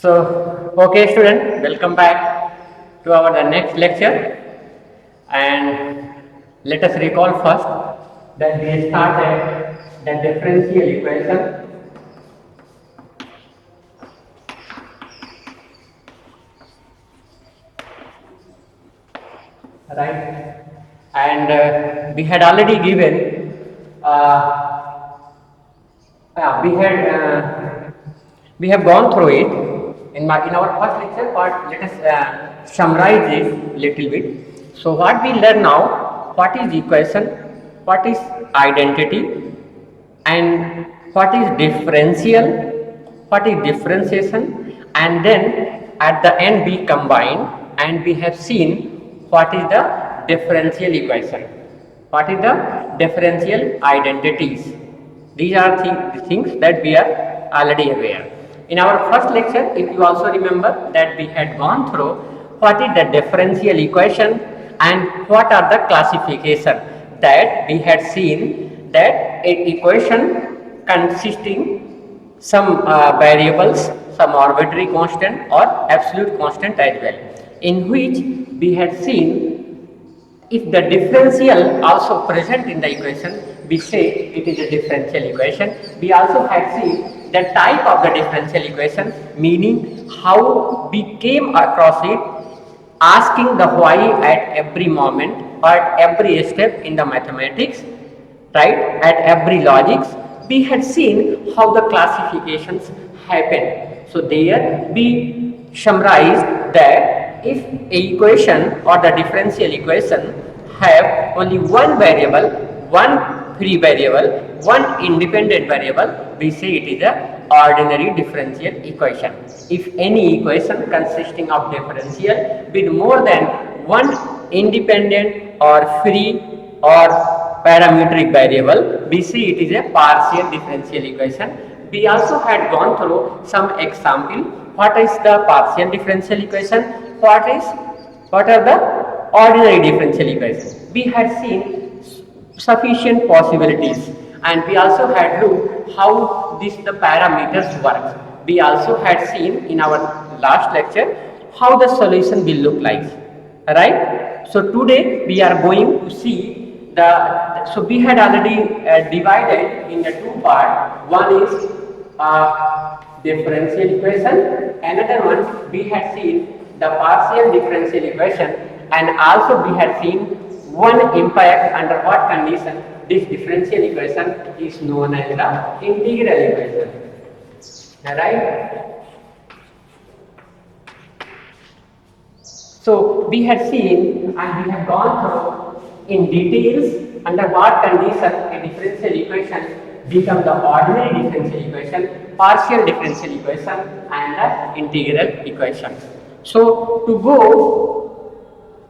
Okay, student, welcome back to our the next lecture, and let us recall first that we started the differential equation, right? And we had already given, we had we have gone through it in our first lecture, but let us summarize it little bit. So what we learn now, what is equation, what is identity, and what is differential, what is differentiation, and then at the end we combine and we have seen what is the differential equation, what is the differential identities. These are the things that we are already aware. In our first lecture, if you also remember that we had gone through what is the differential equation and what are the classification, that we had seen that an equation consisting some variables, some arbitrary constant or absolute constant as well, in which we had seen if the differential also present in the equation, we say it is a differential equation. We also had seen the type of the differential equation, meaning how we came across it, asking the why at every moment or at every step in the mathematics, right? At every logics, we had seen how the classifications happen. So there we summarized that if a equation or the differential equation have only one variable, one free variable, one independent variable, we say it is a ordinary differential equation. If any equation consisting of differential with more than one independent or free or parametric variable, we see it is a partial differential equation. We also had gone through some example. What is the partial differential equation? What are the ordinary differential equation? We had seen sufficient possibilities, and we also had looked how the parameters work. We also had seen in our last lecture how the solution will look like, right? So today we are going to see so we had already divided in the two part. One is differential equation, another one we had seen the partial differential equation, and also we had seen one impact under what condition this differential equation is known as the integral equation, right? So we had seen and we have gone through in details under what condition a differential equation becomes the ordinary differential equation, partial differential equation, and the integral equation. So to go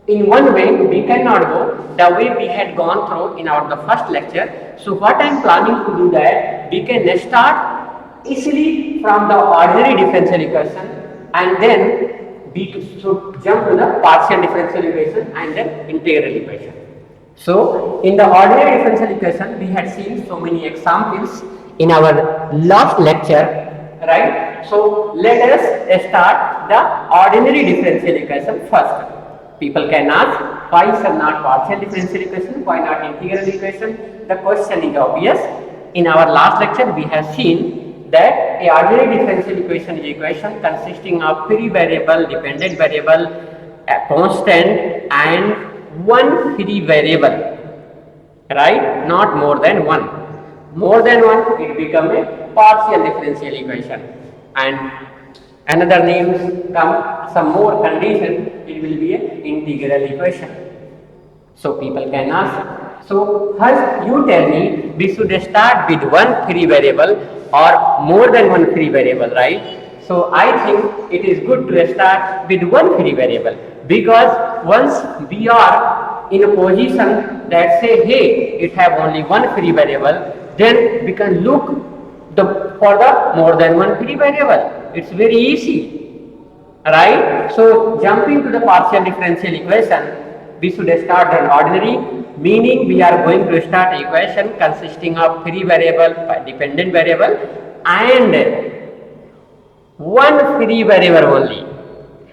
in one way, we cannot go the way we had gone through in our the first lecture. So what I am planning to do that we can start easily from the ordinary differential equation, and then we should jump to the partial differential equation and then integral equation. So in the ordinary differential equation, we had seen so many examples in our last lecture, right? So let us start the ordinary differential equation first. People can ask, why shall not partial differential equation, why not integral equation? The question is obvious. In our last lecture, we have seen that a ordinary differential equation is equation consisting of free variable, dependent variable, a constant, and one free variable, right? Not more than one. More than one, it becomes a partial differential equation, and another names come some more condition, it will be an integral equation. So people can ask, so first you tell me we should start with one free variable or more than one free variable, right? So I think it is good to start with one free variable, because once we are in a position that say, hey, it have only one free variable, then we can look for the more than one free variable. It's very easy, right? So jumping to the partial differential equation, we should start an ordinary, meaning we are going to start an equation consisting of free variable, dependent variable, and one free variable only.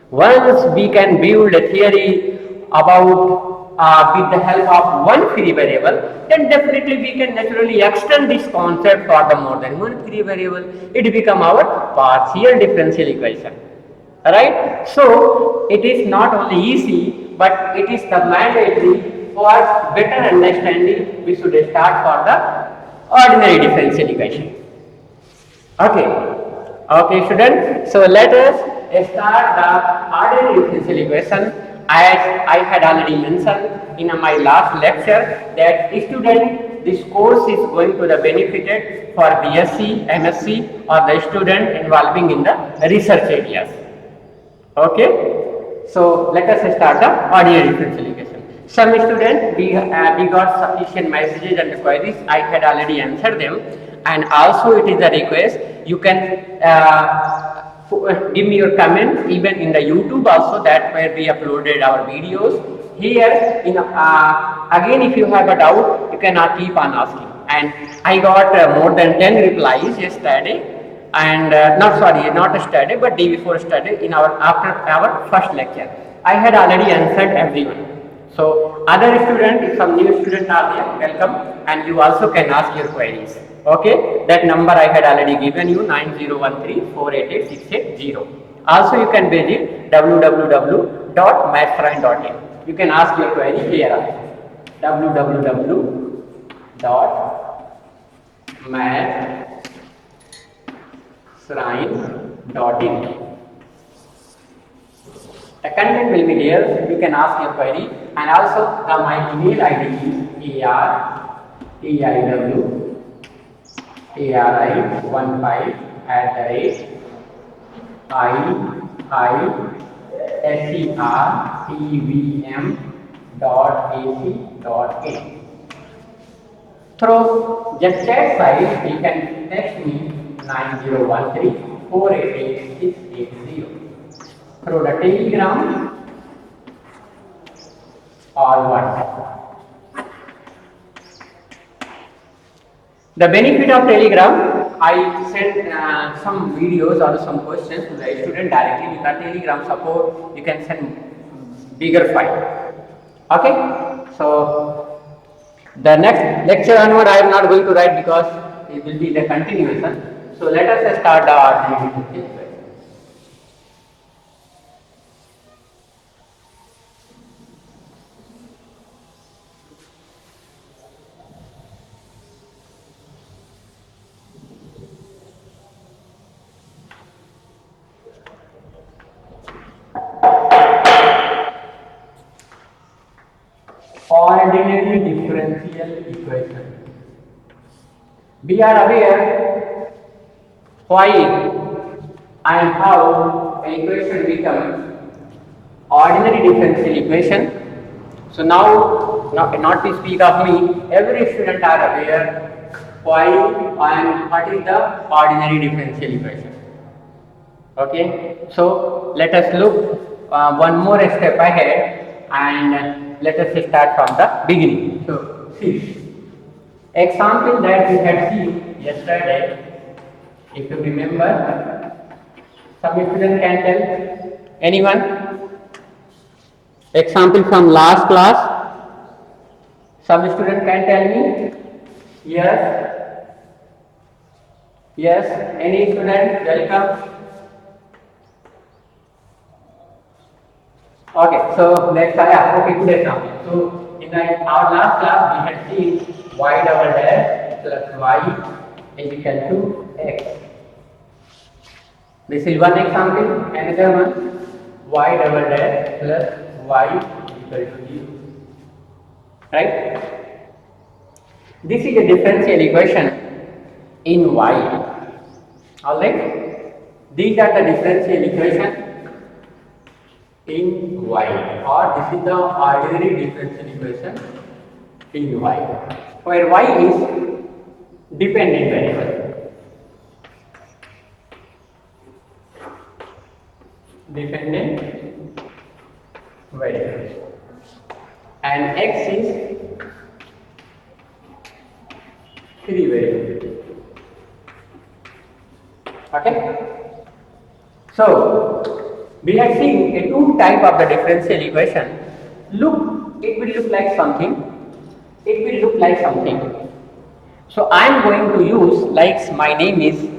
Once we can build a theory about with the help of one free variable, then definitely we can naturally extend this concept for the more than one free variable. It become our partial differential equation. Right? So it is not only easy, but it is the mandatory for better understanding. We should start for the ordinary differential equation. Okay. Okay, students. So let us start the ordinary differential equation. As I had already mentioned in my last lecture that student, this course is going to be benefited for BSc, MSc or the student involving in the research areas. Okay. So let us start the ordinary differential equation. Some students we got sufficient messages and queries. I had already answered them, and also it is a request. You can give me your comment even in the YouTube also, that where we uploaded our videos. Here in again, if you have a doubt, you can keep on asking. And I got more than 10 replies yesterday, and not yesterday but day before yesterday, in our after our first lecture. I had already answered everyone. So other students, if some new students are there, welcome, and you also can ask your queries. Okay, that number I had already given you, 9013488680. Also you can visit www.mathshrine.in. You can ask your query here also. www.mathshrine.in. The content will be there. You can ask your query, and also my email ID is artiri15@iisertvm.ac.in. Through just chat site, you can text me 9013488680. Through the Telegram or WhatsApp. The benefit of Telegram, I send some videos or some questions to the student directly. With the Telegram support, you can send bigger file. Okay, so the next lecture onward I am not going to write because it will be the continuation. So let us start the ordinary. Ordinary differential equation. We are aware why and how an equation becomes ordinary differential equation. So now, not to speak of me, every student are aware why and what is the ordinary differential equation. Okay, so let us look one more step ahead, and let us start from the beginning. So see, example that we had seen yesterday, if you remember, some student can tell, anyone? Example from last class, some student can tell me? Yes, yes, any student, welcome. Okay, so let's try. Okay, good example. So in our last class we had seen y double dash plus y is equal to x. This is one example. Another one, y double dash plus y is equal to 0. Right? This is a differential equation in y. Alright? These are the differential equation in y, or this is the ordinary differential equation in y, where y is dependent variable. Dependent variable, and x is free variable. Okay. So we had seen a two type of the differential equation. Look, it will look like something. It will look like something. So I am going to use, like my name is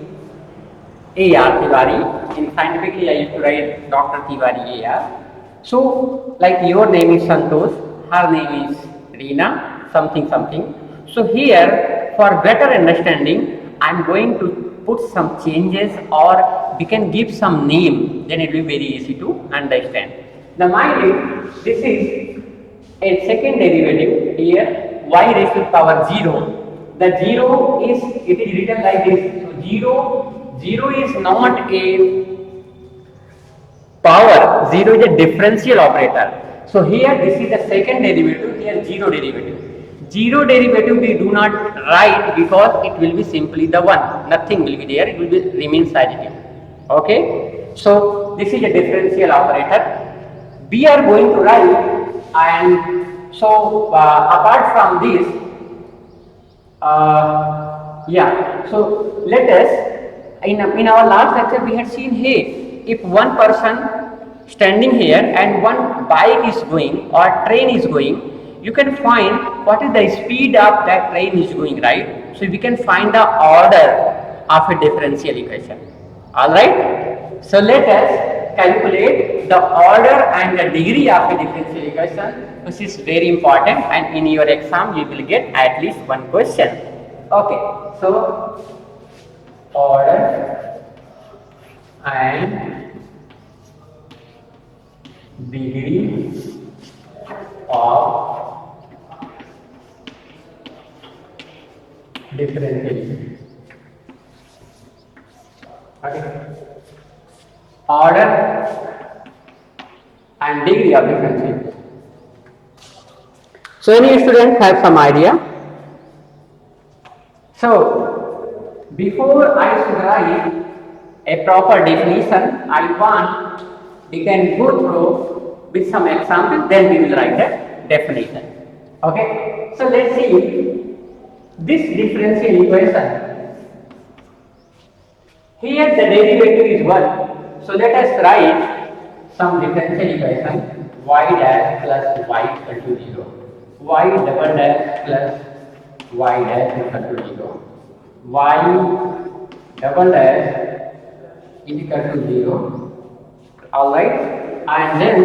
A.R. Tiwari. In scientifically I used to write Dr. Tiwari A.R. So like your name is Santosh, her name is Reena, something something. So here for better understanding I am going to put some changes, or we can give some name, then it will be very easy to understand. Now mind you, this is a second derivative here, y raised to the power 0. The 0 is, it is written like this. So 0 is not a power, 0 is a differential operator. So here this is the second derivative, here 0 derivative. 0 derivative we do not write because it will be simply the 1, nothing will be there, it will be remains additive. Okay, so this is a differential operator. We are going to write, and so apart from this, yeah, so let us, in our last lecture we had seen, hey, if one person standing here and one bike is going or train is going, you can find what is the speed of that train is going, right? So we can find the order of a differential equation. Alright, so let us calculate the order and the degree of a differential equation, which is very important, and in your exam you will get at least one question. Okay, so order and degree of differential. Okay. Order and degree of differential. So any student have some idea? So before I should write a proper definition, I want we can go through with some examples, then we will write a definition. Okay, so let's see this differential equation. Here the derivative is 1. So let us write some differential equation, y dash plus y equal to 0, y double dash plus y dash equal to 0, y double dash is equal to 0. Alright, and then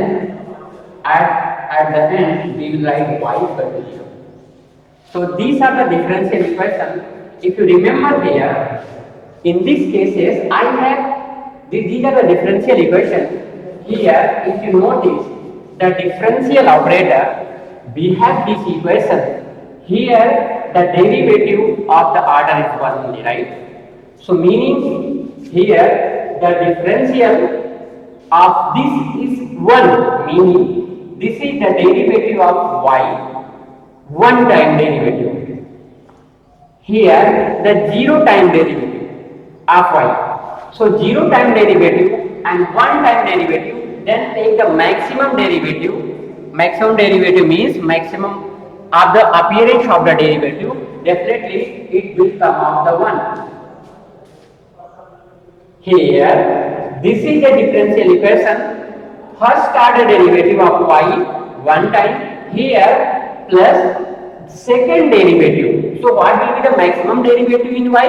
at the end we will write y equal to 0. So these are the differential equations. If you remember here, in these cases I have, these are the differential equations. Here if you notice the differential operator, we have this equation. Here the derivative of the order is 1 only, right? So meaning here the differential of this is 1, meaning this is the derivative of y, one time derivative. Here the 0 time derivative of y. So 0 time derivative and 1 time derivative, then take the maximum derivative. Maximum derivative means maximum of the appearance of the derivative, definitely it will come out the 1. Here, this is the differential equation, first order derivative of y, 1 time, here plus second derivative. So what will be the maximum derivative in y?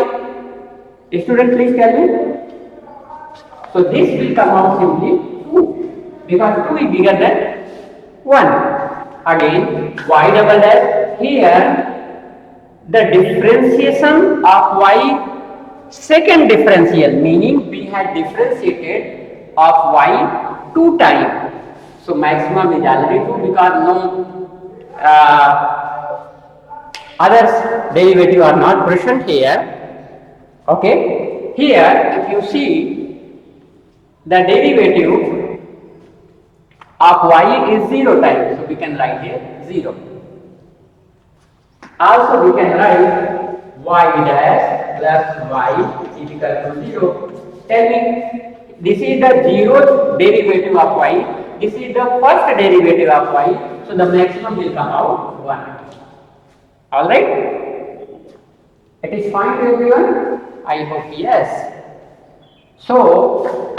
Student, please tell me. So this will come out simply 2, because 2 is bigger than 1. Again, y double dash, here the differentiation of y, second differential, meaning we had differentiated of y 2 times. So maximum is already 2 because no others derivative are not present here. Okay, here if you see the derivative of y is 0 times, so we can write here 0. Also we can write y dash plus y is equal to 0. Tell me, this is the 0th derivative of y, this is the first derivative of y, so the maximum will come out 1. Alright? It is fine to everyone? I hope yes. So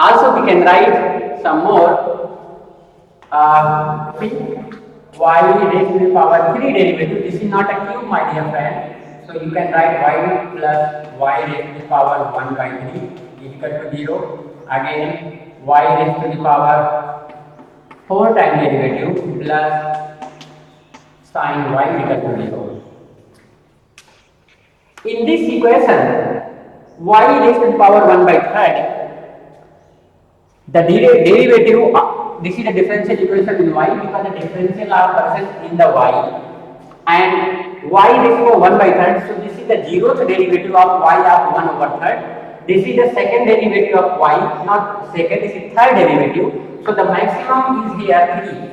Also we can write some more y raised to the power 3 derivative. This is not a cube, my dear friend. So you can write y plus y raised to the power 1 by 3 is equal to 0. Again y raised to the power 4 times derivative plus sin y is equal to 0. In this equation, y raised to the power 1 by 3, the derivative, this is the differential equation in y because the differential are present in the y, and y raised to 1 by 3, so this is the 0th derivative of y of 1 over 3. This is the second derivative of y, not second, this is third derivative, so the maximum is here 3.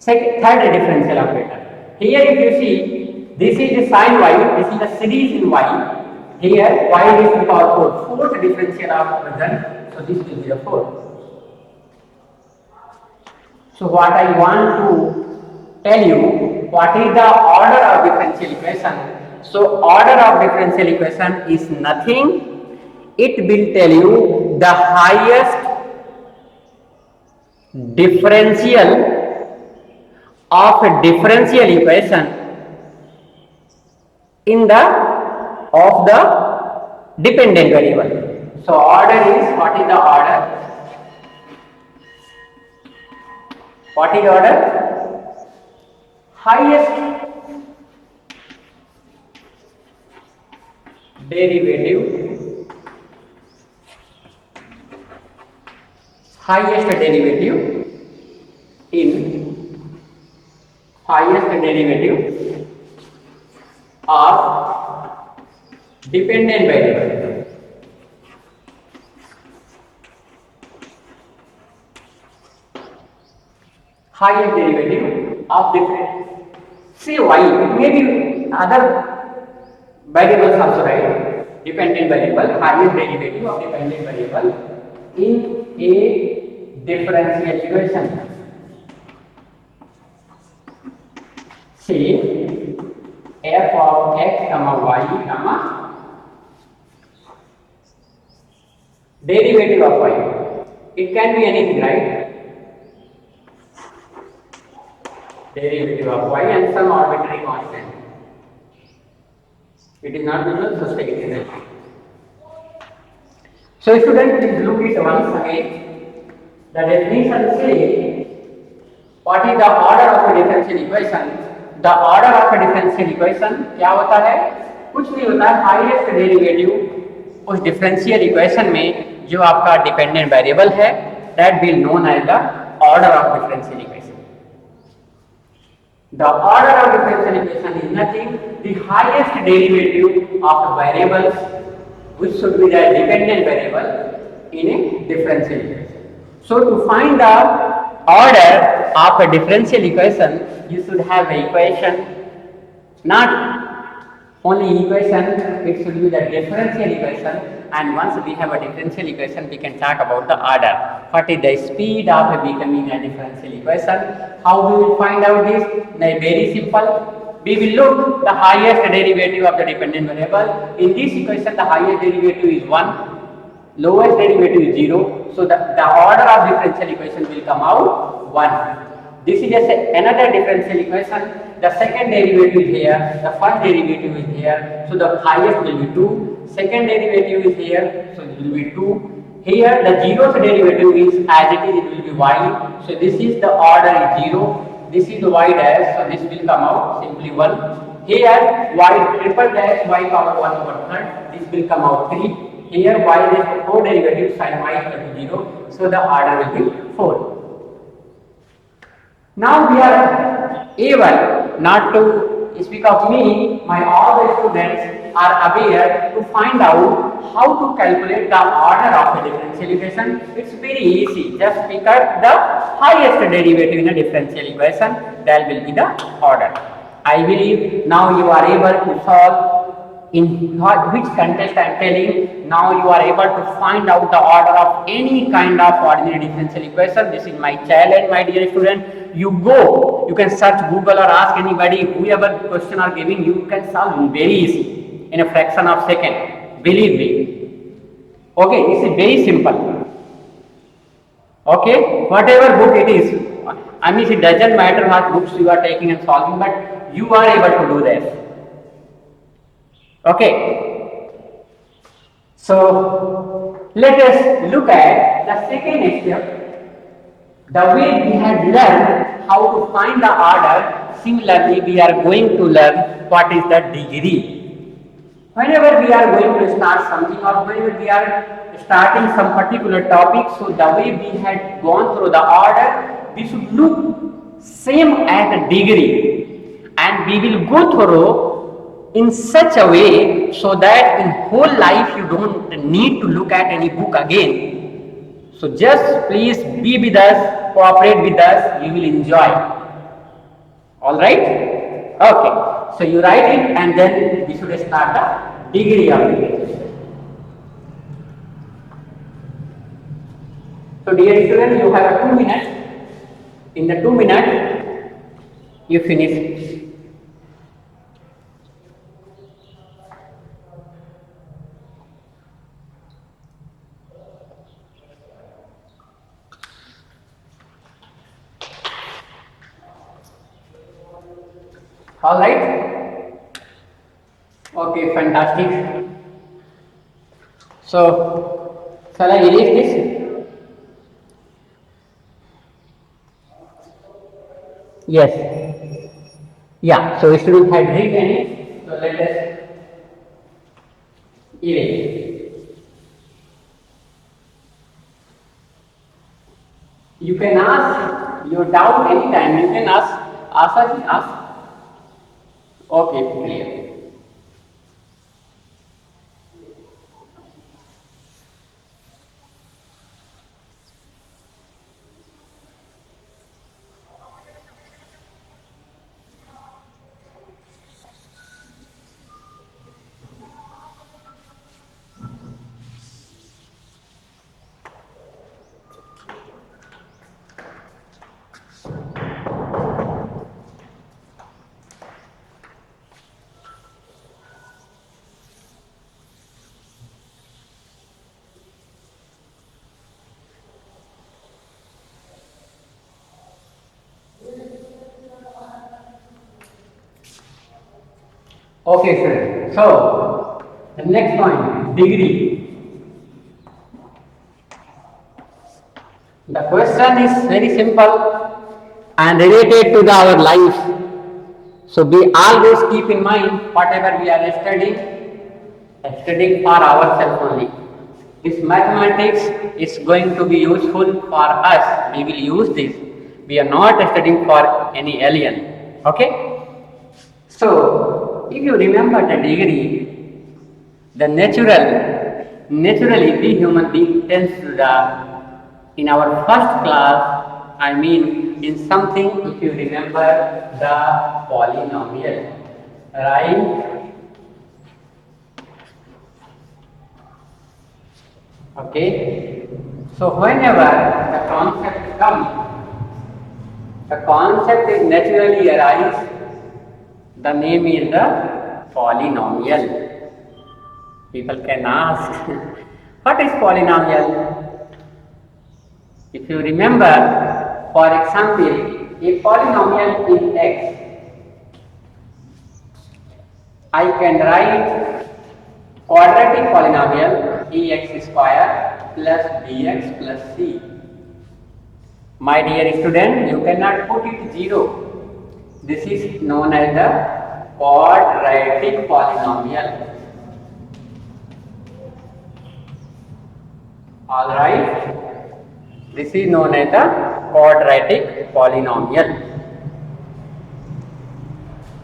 Third differential operator. Here if you see, this is the sin y, this is the series in y. Here y raised to the power 4, fourth differential of present, so this will be the 4. So what I want to tell you, what is the order of differential equation? So order of differential equation is nothing, it will tell you the highest differential of a differential equation in the dependent variable. So order is, what is the order? What is order? Highest derivative, in highest derivative of dependent variable. Highest derivative of different, say y, it may be other variables also, right? Dependent variable, highest derivative of dependent variable in a differential equation. Say f of x comma y comma derivative of y. It can be anything, right? Derivative of y and some arbitrary constant. It is not equal, so stay it. So students, please look it once again. The definition says, what is the order of a differential equation? The order of a differential equation क्या होता है? कुछ नहीं होता है, highest derivative उस differential equation में जो आपका डिपेंडेंट वेरिएबल है, that will known as the order of differential equation. The order of differential equation is nothing, the highest derivative of variables which should be the dependent variable in a differential equation. So to find the order of a differential equation, you should have an equation, not only equation, it should be the differential equation, and once we have a differential equation, we can talk about the order. What is the speed of becoming a differential equation? How we will find out this? Very simple. We will look the highest derivative of the dependent variable. In this equation, the highest derivative is 1, lowest derivative is 0. So the order of differential equation will come out 1. This is just another differential equation. The second derivative is here, the first derivative is here, so the highest will be 2. Second derivative is here, so it will be 2. Here the 0th derivative is as it is, it will be y. So this is the order is 0. This is the y dash, so this will come out simply 1. Here y triple dash y power 1 over 3, this will come out 3. Here y raised to 4 derivative sin y is equal to 0, so the order will be 4. Now we are able, not to speak of me, my all the students are aware to find out how to calculate the order of a differential equation. It's very easy, just pick up the highest derivative in a differential equation, that will be the order. I believe now you are able to solve in which context I am telling. Now you are able to find out the order of any kind of ordinary differential equation. This is my challenge, my dear student. You go, you can search Google or ask anybody, whoever question are giving, you can solve very easy in a fraction of second. Believe me. Okay, this is very simple. Okay, whatever book it is, I mean it doesn't matter what books you are taking and solving, but you are able to do this. Okay, so let us look at the second step. The way we had learned how to find the order, similarly we are going to learn what is the degree. Whenever we are going to start something or whenever we are starting some particular topic, so the way we had gone through the order, we should look same as the degree, and we will go through in such a way so that in whole life you don't need to look at any book again. So just please be with us, cooperate with us, you will enjoy. Alright? Okay. So you write it and then we should start the degree of literature. So dear student, you have 2 minutes. In the 2 minutes, you finish. All right. Okay, fantastic. So, shall I erase this? Yes. Yeah. So, student had written it. So, let us erase. You can ask your doubt anytime. You can ask. Okay, clear. Okay, sir. So, the next point, degree. The question is very simple and related to our life. So, we always keep in mind whatever we are studying for ourselves only. This mathematics is going to be useful for us. We will use this. We are not studying for any alien. Okay? So, if you remember the degree, the naturally the human being tends to the, in our first class, I mean in something, if you remember the polynomial, right? Okay. So, whenever the concept comes, the concept is naturally arise. The name is the polynomial. People can ask, what is polynomial? If you remember, for example, a polynomial is x. I can write quadratic polynomial ax square plus bx plus c. My dear student, you cannot put it 0. This is known as the quadratic polynomial. Alright, this is known as the quadratic polynomial.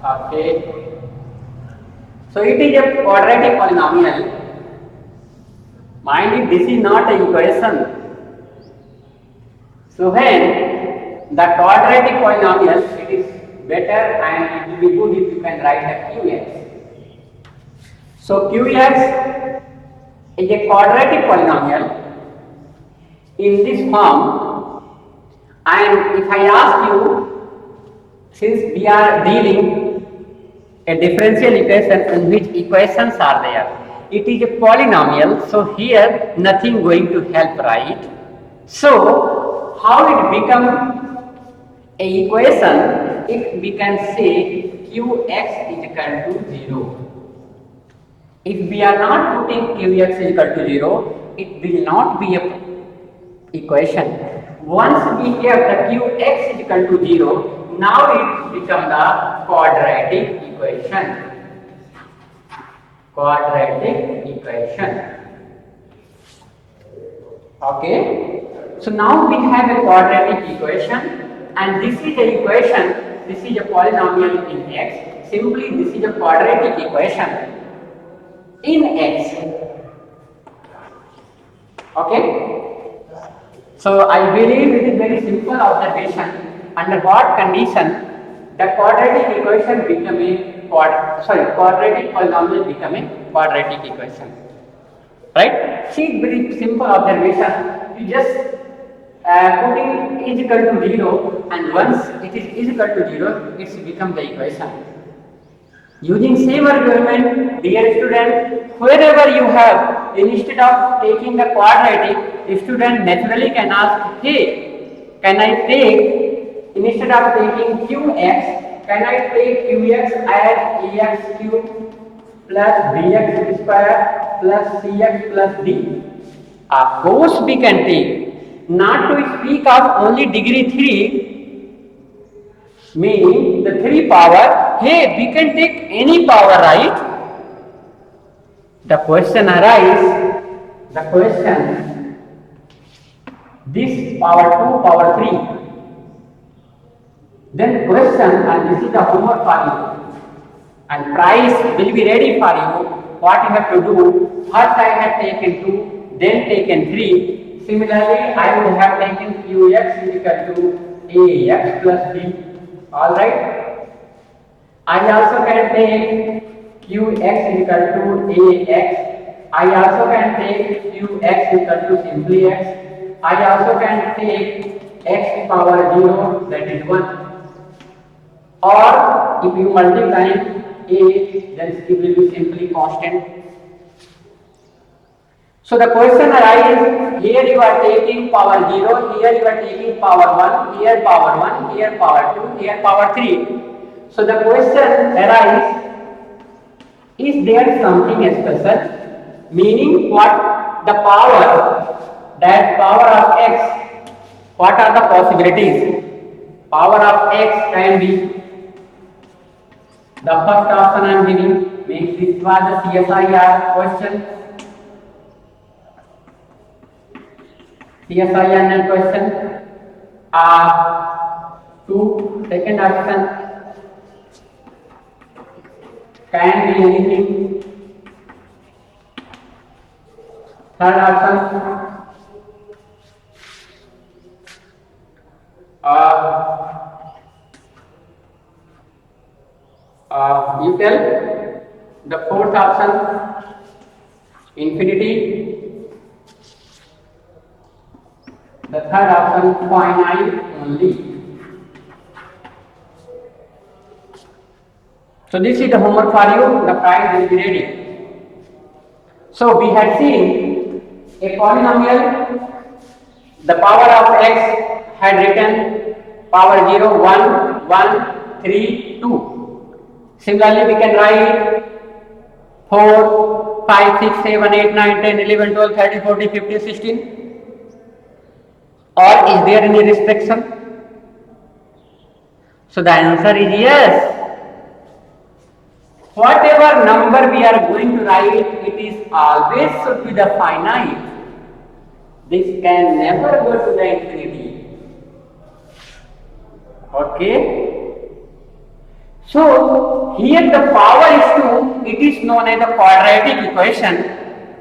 Okay, so it is a quadratic polynomial. Mind you, this is not an equation. So when the quadratic polynomial, it is better and it will be good if you can write the qx. So qx is a quadratic polynomial in this form, and if I ask you, since we are dealing a differential equation in which equations are there, it is a polynomial, so here nothing going to help, right? So how it become a equation if we can say qx is equal to 0. If we are not putting qx is equal to 0, it will not be a equation. Once we have the qx is equal to 0, now it become the quadratic equation. Quadratic equation. Okay. So now we have a quadratic equation, and this is a equation. This is a polynomial in x. Simply, this is a quadratic equation in x. Okay. So I believe it is very simple observation. Under what condition the quadratic equation become a quadratic polynomial become a quadratic equation, right? See, very simple observation. You just putting is equal to 0, and once it is equal to 0, it's become the equation. Using same argument, dear student, wherever you have, instead of taking the quadratic, the student naturally can ask, hey, can I take, instead of taking qx, can I take qx as ax cube plus bx square plus cx plus d? Of course we can take. Not to speak of only degree 3, meaning the 3 power, hey, we can take any power, right? The question arises, the question, this power 2, power 3. Then question, and this is the homework for you, and prize will be ready for you. What you have to do, first I have taken 2, then taken 3. Similarly, I would have taken qx is equal to ax plus b. Alright. I also can take qx is equal to ax. I also can take qx is equal to simply x. I also can take x power 0, that is 1. Or if you multiply a, then it will be simply constant. So the question arises, here you are taking power 0, here you are taking power 1, here power 1, here power 2, here power 3. So the question arises, is there something special? Meaning what the power, that power of x, what are the possibilities? Power of x can be, the first option I am giving, means this was the CSIR question. CSIR question. 2, second option can be anything. Third option you tell. The fourth option infinity. The third option finite only. So this is the homework for you. The prize will be ready. So we had seen a polynomial. The power of x had written power 0, 1, 1, 3, 2. Similarly, we can write 4, 5, 6, 7, 8, 9, 10, 11, 12, 13, 14, 15, 16. Or is there any restriction? So the answer is yes. Whatever number we are going to write, it is always should be the finite. This can never go to the infinity. Okay. So here the power is 2. It is known as the quadratic equation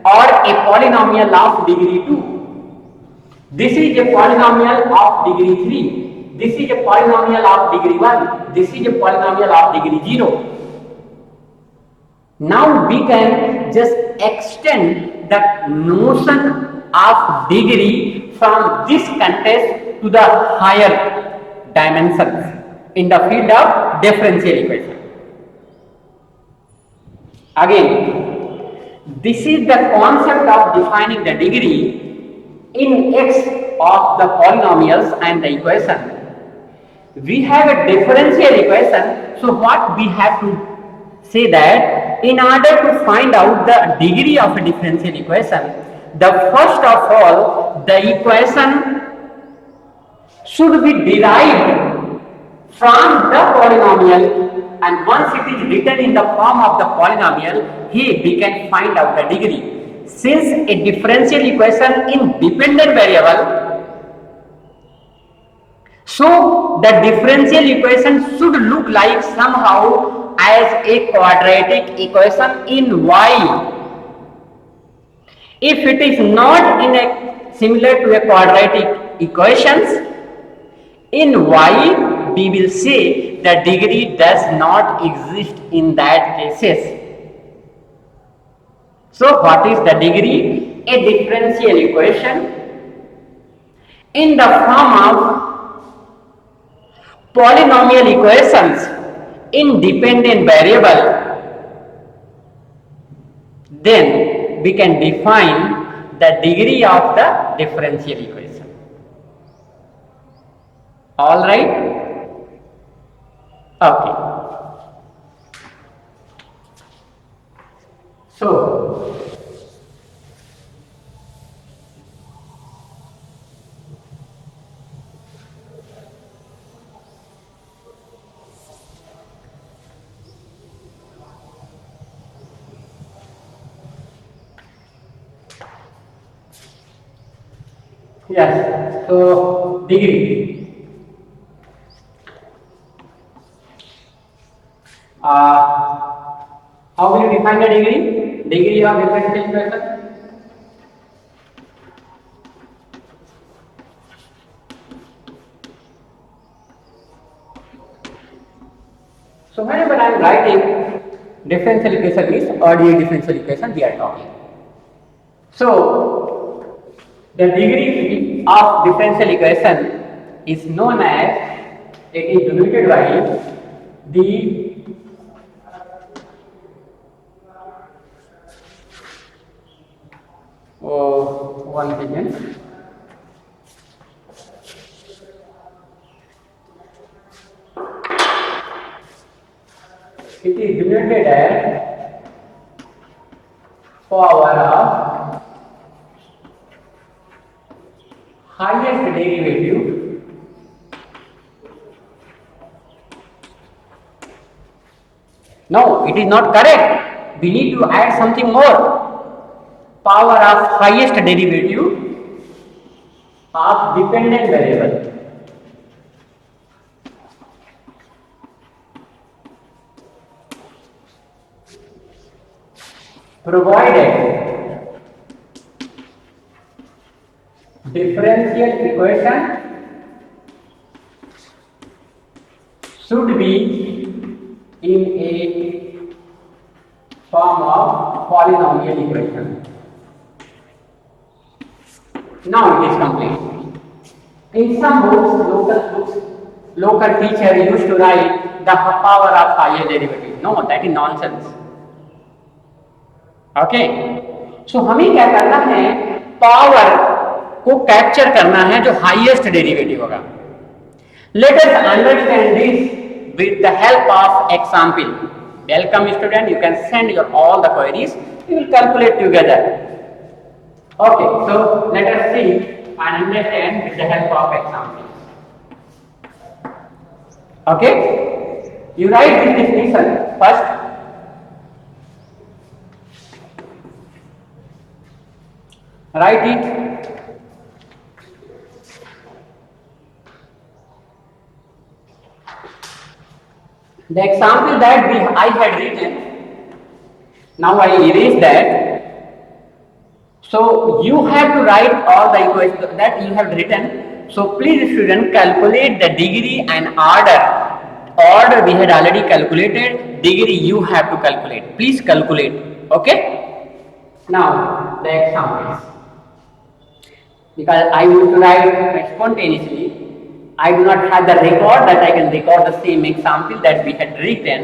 or a polynomial of degree 2. This is a polynomial of degree 3. This is a polynomial of degree 1. This is a polynomial of degree 0. Now we can just extend the notion of degree from this context to the higher dimensions in the field of differential equation. Again, this is the concept of defining the degree. in x of the polynomials and the equation. We have a differential equation, so what we have to say that in order to find out the degree of a differential equation, the first of all the equation should be derived from the polynomial, and once it is written in the form of the polynomial, here we can find out the degree. Since a differential equation in dependent variable, so the differential equation should look like somehow as a quadratic equation in y. If it is not in a similar to a quadratic equations, in y we will say the degree does not exist in that cases. So what is the degree? A differential equation in the form of polynomial equations in dependent variable, then we can define the degree of the differential equation. All right? Okay. So, yes, so degree. How will you define the degree? Degree of differential equation? So whenever I am writing differential equation is ordinary differential equation we are talking. So the degree of differential equation is known as, it is denoted by the one second. It is denoted as power of highest derivative no, it is not correct. We need to add something more. Power of highest derivative of dependent variable. Provided differential equation should be in a form of polynomial equation. Now it is complete. In some books, local teacher used to write the power of higher derivative. No, that is nonsense. Okay so हमें क्या करना है, power को capture करना है जो highest derivative होगा. Let us understand this with the help of example. Welcome student, you can send your all the queries, we will calculate together. Okay so let us see and understand with the help of example. Okay you write this definition first. Write it. The example that I had written, now I erase that. So you have to write all the equations that you have written. So please student calculate the degree and order. Order we had already calculated, degree you have to calculate. Please calculate. Okay. Now the examples. Because I used to write spontaneously, I do not have the record that I can record the same example that we had written.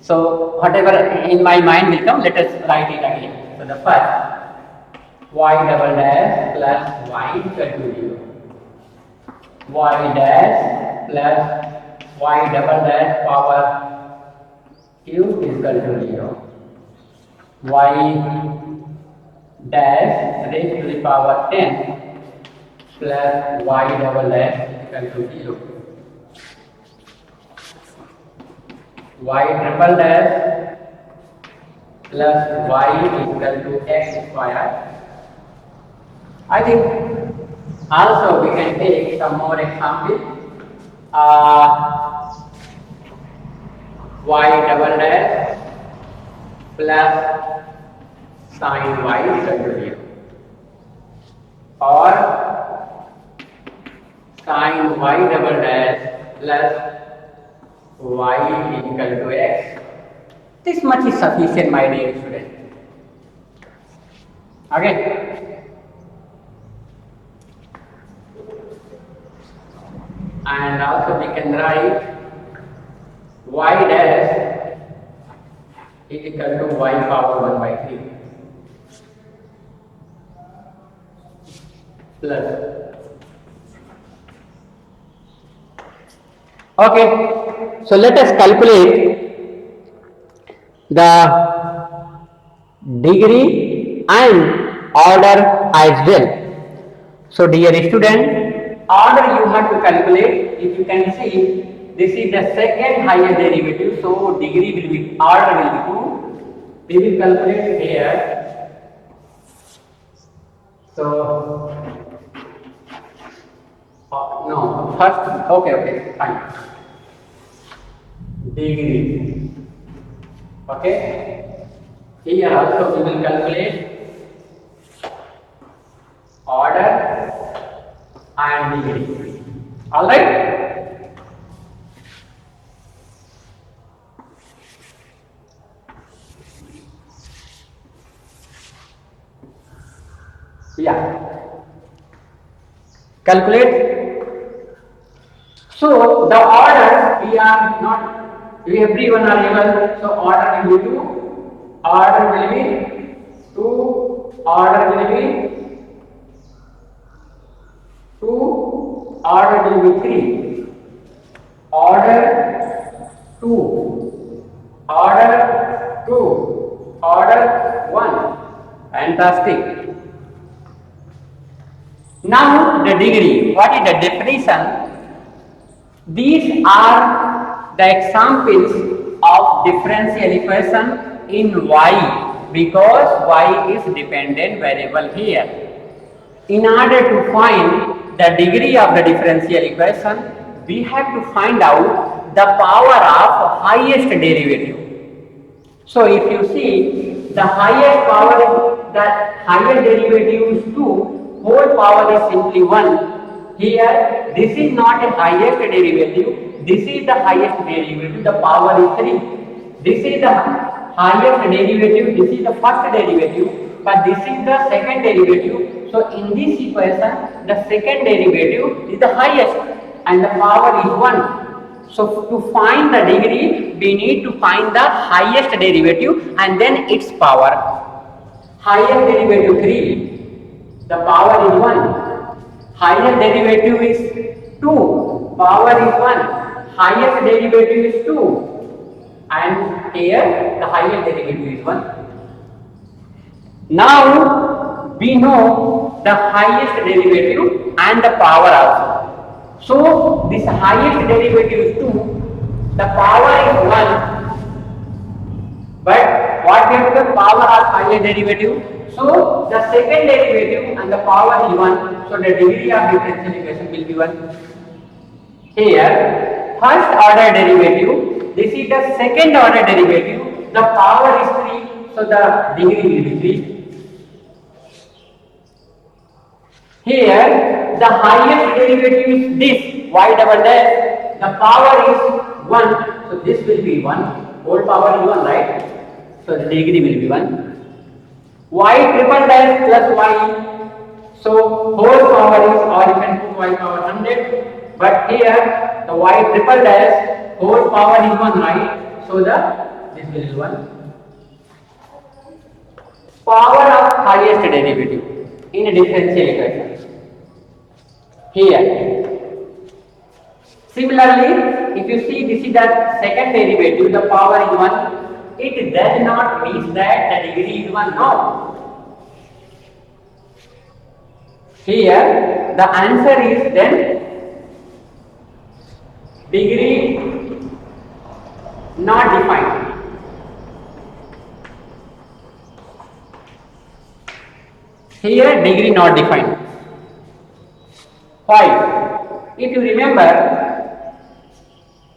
So whatever in my mind will come, let us write it again. So the first, y double dash plus y equal to 0. Y dash plus y double dash power cube is equal to 0. Y dash raised to the power 10 plus y double dash equal to 0. Y triple dash plus y equal to x square. I think also we can take some more examples. Y double dash plus sin y equal to 0, or sin y double dash plus y equal to x. This much is sufficient, my dear student. Okay. And also we can write y dash is equal to y power 1 by 3 plus. Okay, so let us calculate the degree and order as well. So dear student, order you have to calculate. If you can see, this is the second highest derivative, so degree will be, order will be 2. We will calculate here. So no, first, okay, fine. Degree. Okay. Here also we will calculate order and degree. All right. Yeah. Calculate. So the order we everyone are able. So order will be 2. Order will be 2. Order will be 2. Order will be 3. Order 2. Order 2. Order 1. Fantastic. Now the degree. What is the definition? These are the examples of differential equation in y, because y is dependent variable here. In order to find the degree of the differential equation, we have to find out the power of highest derivative. So if you see, the highest power, the highest derivative is 2, whole power is simply 1. Here, this is not a highest derivative, this is the highest derivative, the power is 3. This is the highest derivative, this is the first derivative, but this is the second derivative. So in this equation, the second derivative is the highest and the power is 1. So to find the degree, we need to find the highest derivative and then its power. Highest derivative 3, the power is 1. Highest derivative is 2, power is 1. Highest derivative is 2, and here the highest derivative is 1. Now we know the highest derivative and the power also. So this highest derivative is 2, the power is 1, but what we have the power of highest derivative? So the second derivative and the power is 1, so the degree of differential equation will be 1. Here, first order derivative, this is the second order derivative, the power is 3, so the degree will be 3. Here, the highest derivative is this, y double dash, the power is 1, so this will be 1, whole power is 1, right? So the degree will be 1. Y triple dash plus y, so whole power is, or you can put y power 100, but here the y triple dash, whole power is 1, right? So this will be 1. Power of highest derivative. in a differential equation here. Similarly, if you see this is the second derivative, the power is 1, it does not mean that the degree is 1, no. Here the answer is then degree not defined. Here degree not defined. Why? If you remember,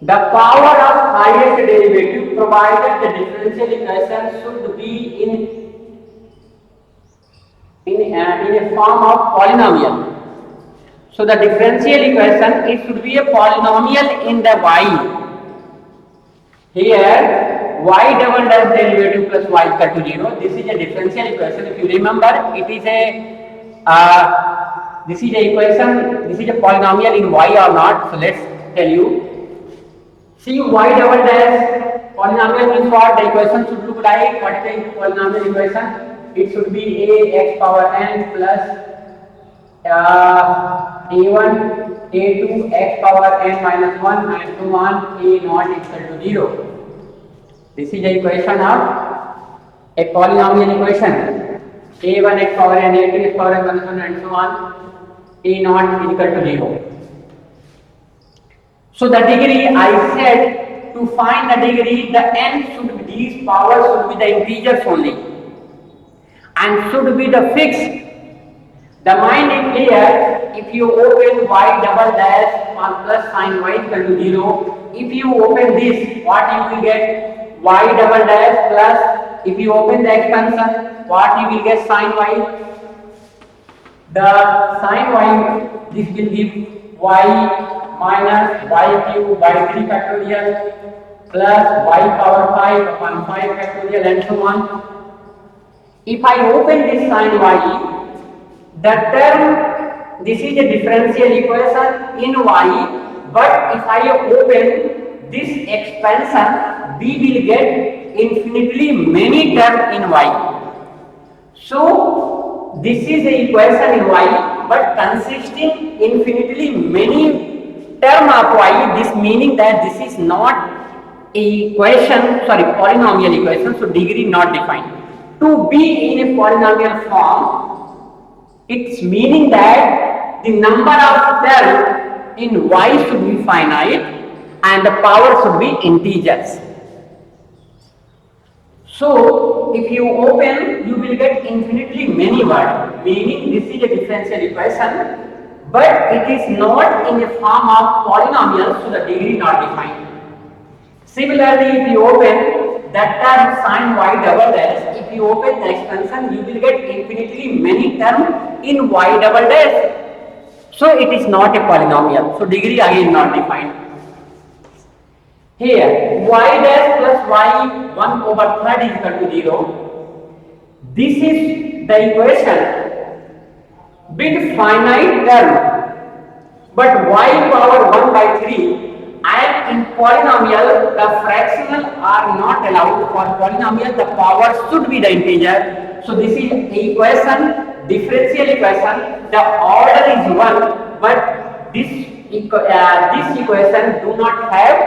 the power of highest derivative provided the differential equation should be in a form of polynomial. So the differential equation, it should be a polynomial in the y. Here y double dash derivative plus y equal to 0. This is a differential equation. If you remember, it is a this is a equation. This is a polynomial in y or not. So let's tell you. See, y double dash polynomial means what? The equation should look like. What is the polynomial equation? It should be a x power n plus a1 a2 x power n minus 1 and so on a not equal to 0. This is the equation of a polynomial equation. a1 x power n, a2 x power n minus 1 and so on a not equal to 0. So the degree, I said, to find the degree, the n should be, these powers should be the integers only and should be the fixed. The mind is clear. If you open y double dash on plus sign y equal to 0, if you open this, what you will get? Y double dash plus, if you open the expansion, what you will get? Sin y. The sin y, this will give y minus y cube by 3 factorial plus y power 5 upon 5 factorial and so on. If I open this sin y, the term, this is a differential equation in y, but if I open this expansion, we will get infinitely many terms in y. So this is the equation in y, but consisting infinitely many term of y. This meaning that this is not a polynomial equation. So degree not defined. To be in a polynomial form, it's meaning that the number of terms in y should be finite and the power should be integers. So if you open, you will get infinitely many words, meaning this is a differential equation, but it is not in a form of polynomial, so the degree not defined. Similarly, if you open that term sin y double dash, if you open the expansion, you will get infinitely many terms in y double dash. So it is not a polynomial. So degree again not defined. Here y dash plus y 1 over third is equal to 0. This is the equation with finite term, but y power 1 by 3, and in polynomial the fractional are not allowed. For polynomial the power should be the integer. So this is equation, differential equation, the order is 1, but this equation do not have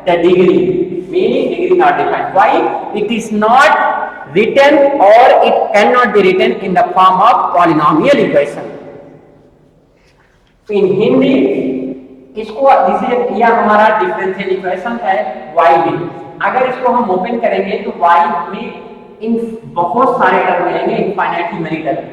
the degree, meaning degree not defined. Why? It is not written or it cannot be written in the form of polynomial equation. In Hindi इसको यह हमारा differential equation है y में. अगर इसको हम open करेंगे तो y में इन बहुत सारे टर्म मिलेंगे, इनफाइनाइटली मेनी टर्म.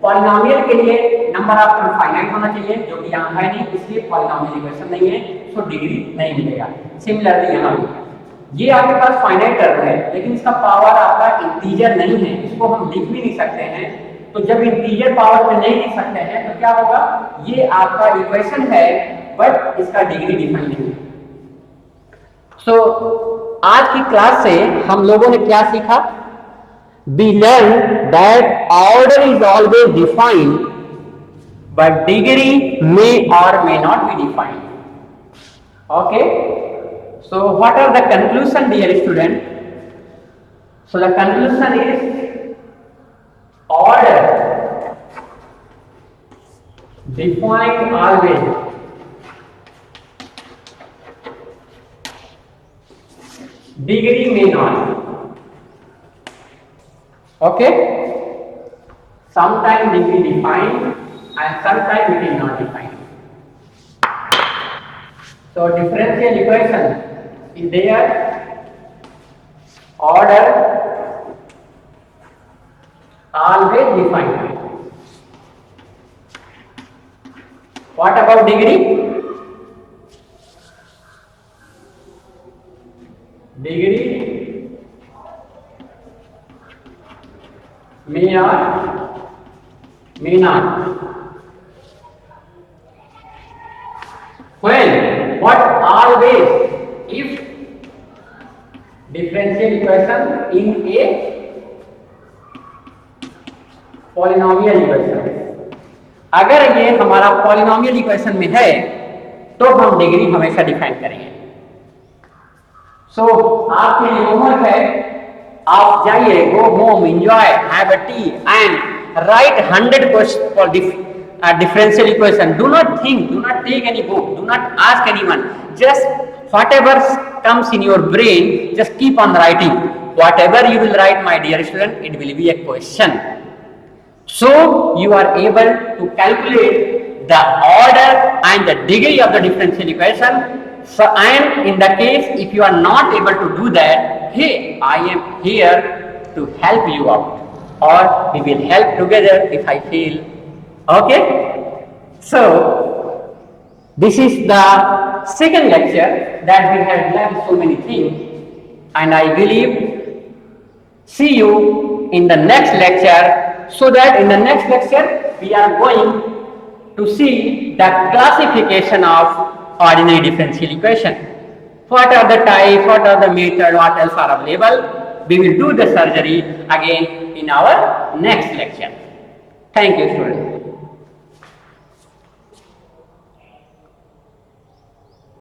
पॉलिनोमियल के लिए नंबर ऑफ टर्म फाइनाइट होना चाहिए, जो कि यहाँ है नहीं, इसलिए पॉलिनोमियल इक्वेशन नहीं है, तो डिग्री नहीं मिलेगा. सिमिलरली यहाँ भी ये आपके पास फाइनाइट टर्म है, लेकिन इसका पावर आपका इंटीजर नहीं है, इसको हम लिख भी नहीं सकते हैं. तो जब इंटीजर पावर में नहीं लिख सकते हैं तो क्या होगा? ये आपका इक्वेशन है, बट इसका डिग्री डिफाइन नहीं है. सो आज की क्लास से हम लोगों ने क्या सीखा? We learned that order is always defined, but degree may or may not be defined. Okay? So what are the conclusion, dear student? So the conclusion is order Define always. Degree may not. Okay? Sometimes degree defined and sometimes it is not defined. So differential equation is there, order always defined. What about degree? Degree may or may not. When? What always? If differential equation in a polynomial equation, अगर ये हमारा polynomial equation में है तो हम degree हमेशा define करेंगे। सो आपके लिए होमवर्क है, आप जाइए, go home, enjoy, have a T and right 100 question for differential equation. Do not think, do not take any book, do not ask anyone, just whatever comes in your brain, just keep on writing. Whatever you will write, my dear student, it will be a question. So you are able to calculate the order and the degree of the differential equation. So, and in the case if you are not able to do that, hey, I am here to help you out, or we will help together if I fail. Okay? So this is the second lecture that we have learned so many things, and I believe see you in the next lecture. So that in the next lecture we are going to see the classification of ordinary differential equation. What are the types, what are the method, what else are available? We will do the surgery again in our next lecture. Thank you, students.